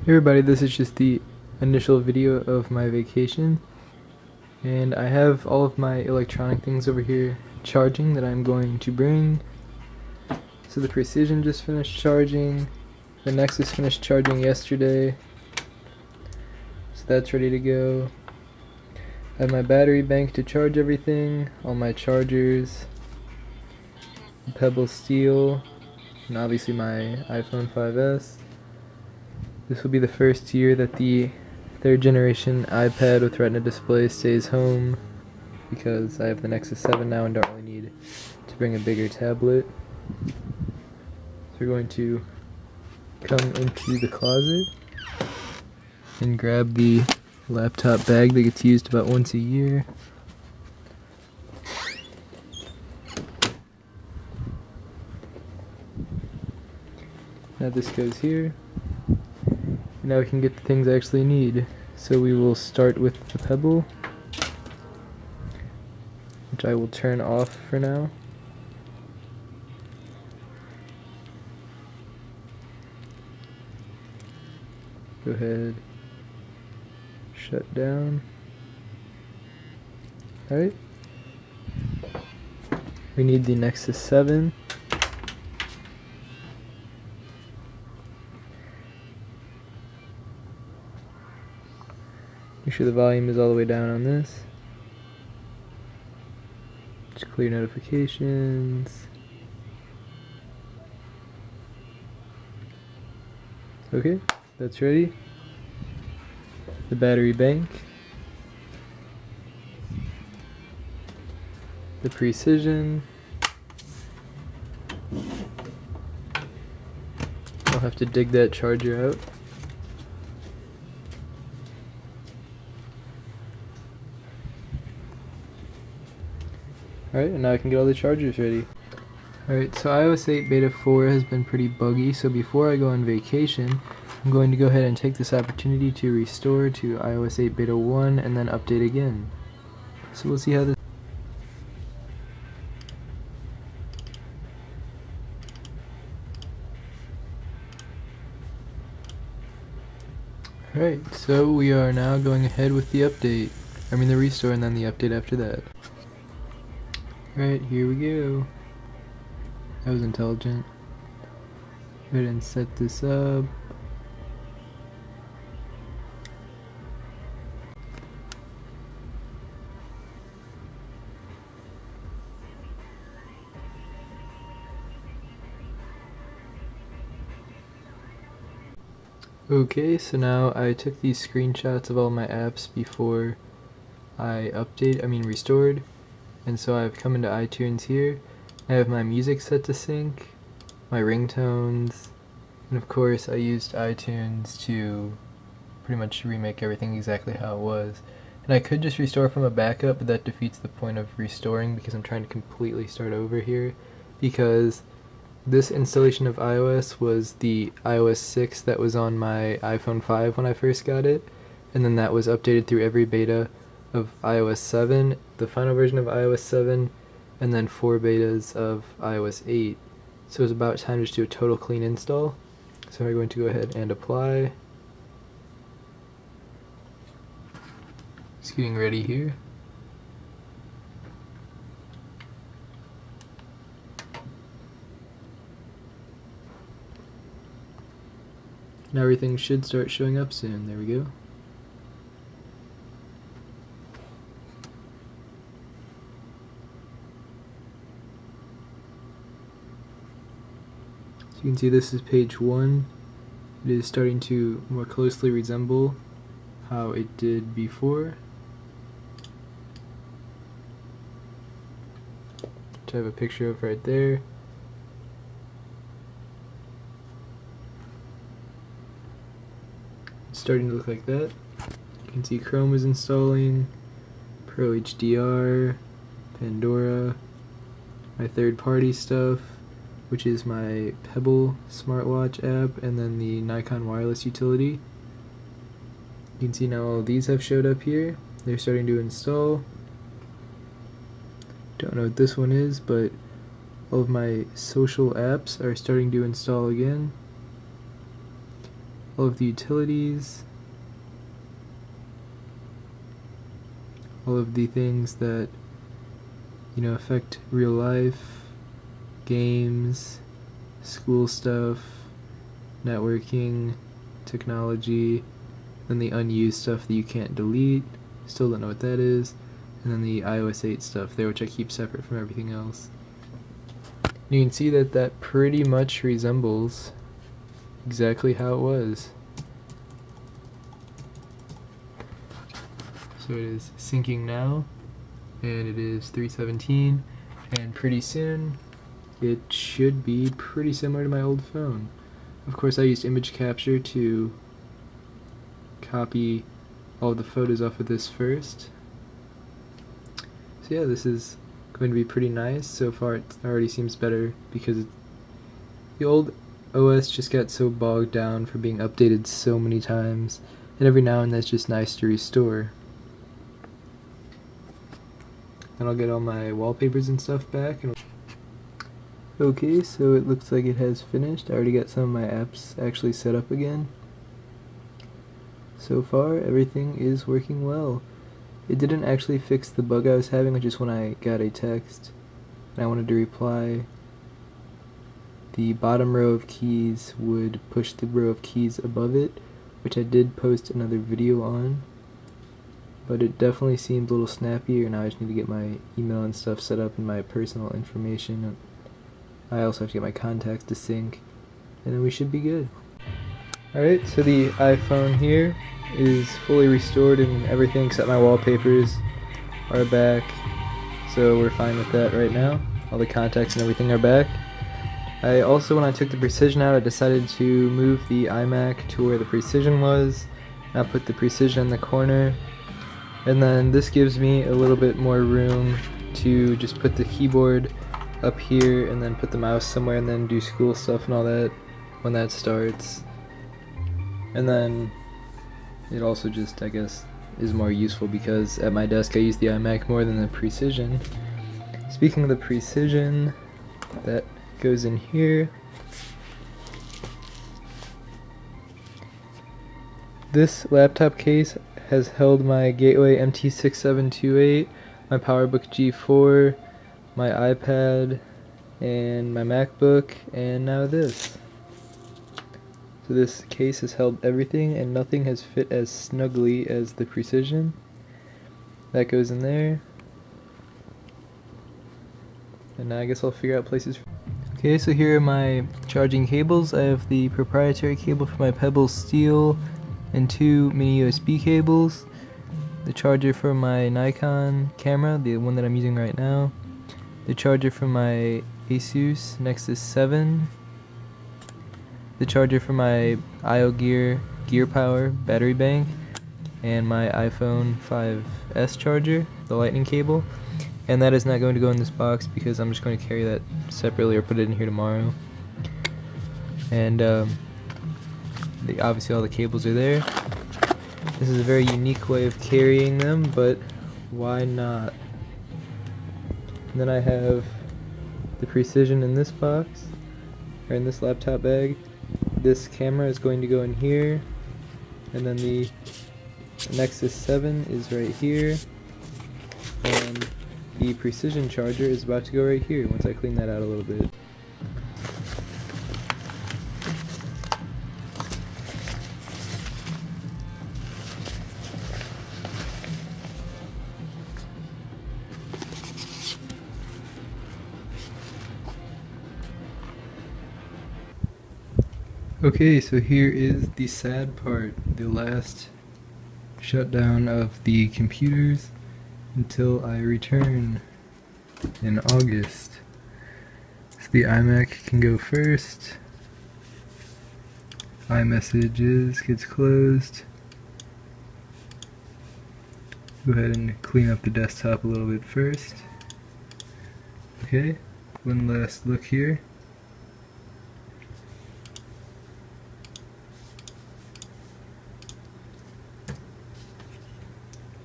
Hey everybody, this is just the initial video of my vacation, and I have all of my electronic things over here charging that I'm going to bring. So the Precision just finished charging, the Nexus finished charging yesterday, so that's ready to go. I have my battery bank to charge everything, all my chargers, Pebble Steel, and obviously my iPhone 5S. This will be the first year that the third generation iPad with Retina display stays home, because I have the Nexus 7 now and don't really need to bring a bigger tablet. So we're going to come into the closet and grab the laptop bag that gets used about once a year. Now this goes here. Now we can get the things I actually need. So we will start with the Pebble, which I will turn off for now. Go ahead, shut down. Alright. We need the Nexus 7. Make sure the volume is all the way down on this. Just clear notifications. Okay, that's ready. The battery bank. The Precision. I'll have to dig that charger out. Alright, and now I can get all the chargers ready. Alright, so iOS 8 Beta 4 has been pretty buggy, so before I go on vacation, I'm going to go ahead and take this opportunity to restore to iOS 8 Beta 1 and then update again. So we'll see how this... Alright, so we are now going ahead with the update. The restore and then the update after that. Alright, here we go. That was intelligent. Go ahead and set this up. Okay, so now I took these screenshots of all my apps before I restored. And so I've come into iTunes here. I have my music set to sync, my ringtones, and of course I used iTunes to pretty much remake everything exactly how it was. And I could just restore from a backup, but that defeats the point of restoring because I'm trying to completely start over here, because this installation of iOS was the iOS 6 that was on my iPhone 5 when I first got it, and then that was updated through every beta of iOS 7, the final version of iOS 7, and then 4 betas of iOS 8. So it's about time to just do a total clean install. So we're going to go ahead and apply. It's getting ready here. Now everything should start showing up soon. There we go. So you can see this is page 1. It is starting to more closely resemble how it did before. Which I have a picture of right there. It's starting to look like that. You can see Chrome is installing, Pro HDR, Pandora, my third-party stuff, which is my Pebble smartwatch app, and then the Nikon wireless utility. You can see now all of these have showed up here. They're starting to install. Don't know what this one is, but all of my social apps are starting to install again. all of the utilities, all of the things that, you know, affect real life, games, school stuff, networking, technology, then the unused stuff that you can't delete, still don't know what that is, and then the iOS 8 stuff there, which I keep separate from everything else. You can see that that pretty much resembles exactly how it was. So it is syncing now, and it is 3:17, and pretty soon it should be pretty similar to my old phone. Of course, I used image capture to copy all the photos off of this first. So yeah, this is going to be pretty nice. So far it already seems better because the old OS just got so bogged down for being updated so many times, and every now and then it's just nice to restore. And I'll get all my wallpapers and stuff back. Okay, so it looks like it has finished. I already got some of my apps actually set up again. So far, everything is working well. It didn't actually fix the bug I was having, which is when I got a text and I wanted to reply. The bottom row of keys would push the row of keys above it, which I did post another video on. But it definitely seemed a little snappier. Now I just need to get my email and stuff set up and my personal information. I also have to get my contacts to sync, and then we should be good. Alright, so the iPhone here is fully restored and everything except my wallpapers are back. So we're fine with that right now. All the contacts and everything are back. I also, when I took the precision out, I decided to move the iMac to where the precision was. I put the precision in the corner. And then this gives me a little bit more room to just put the keyboard up here and then put the mouse somewhere and then do school stuff and all that when that starts. And then it also just, I guess, is more useful because at my desk I use the iMac more than the precision. Speaking of the precision, that goes in here. This laptop case has held my Gateway MT6728, my PowerBook G4, my iPad, and my MacBook, and now this. So this case has held everything, and nothing has fit as snugly as the precision. That goes in there. And now I guess I'll figure out places. Okay, so here are my charging cables. I have the proprietary cable for my Pebble Steel and 2 mini USB cables. The charger for my Nikon camera, the one that I'm using right now. The charger for my Asus Nexus 7. The charger for my IO Gear Power battery bank. And my iPhone 5S charger, the lightning cable. And that is not going to go in this box because I'm just going to carry that separately or put it in here tomorrow. And obviously all the cables are there. This is a very unique way of carrying them, but why not? And then I have the precision in this box, or in this laptop bag. This camera is going to go in here, and then the Nexus 7 is right here, and the precision charger is about to go right here once I clean that out a little bit. Okay, so here is the sad part, the last shutdown of the computers until I return in August. So the iMac can go first, iMessages gets closed. Go ahead and clean up the desktop a little bit first. Okay, one last look here.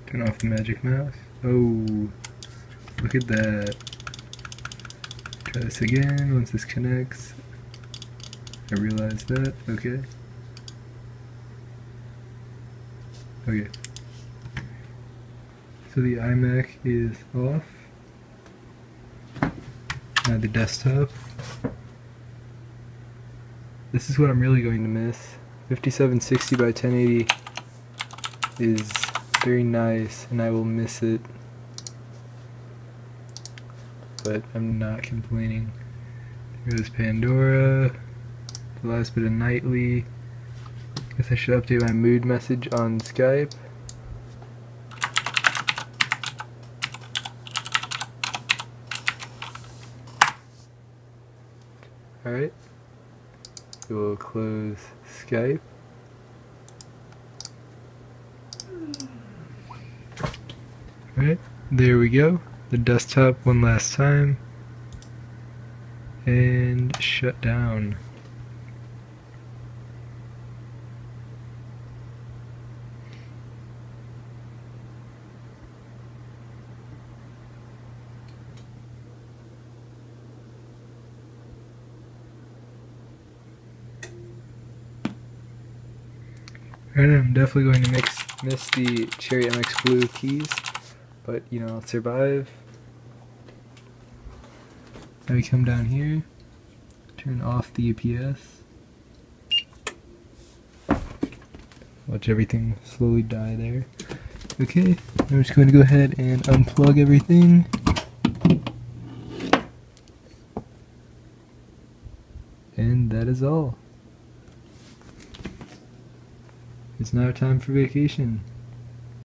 Turn off the magic mouse. Oh, look at that. Try this again once this connects. I realize that. Okay. Okay. So the iMac is off. Now the desktop. This is what I'm really going to miss. 5760 by 1080 is very nice and I will miss it. But I'm not complaining. There's Pandora. The last bit of Nightly. Guess I should update my mood message on Skype. Alright. We will close Skype. Alright, there we go. The desktop one last time. And shut down. Alright, I'm definitely going to miss the Cherry MX Blue keys, but you know, I'll survive. Now we come down here, turn off the UPS, watch everything slowly die there. Okay, I'm just going to go ahead and unplug everything. And that is all. It's now time for vacation.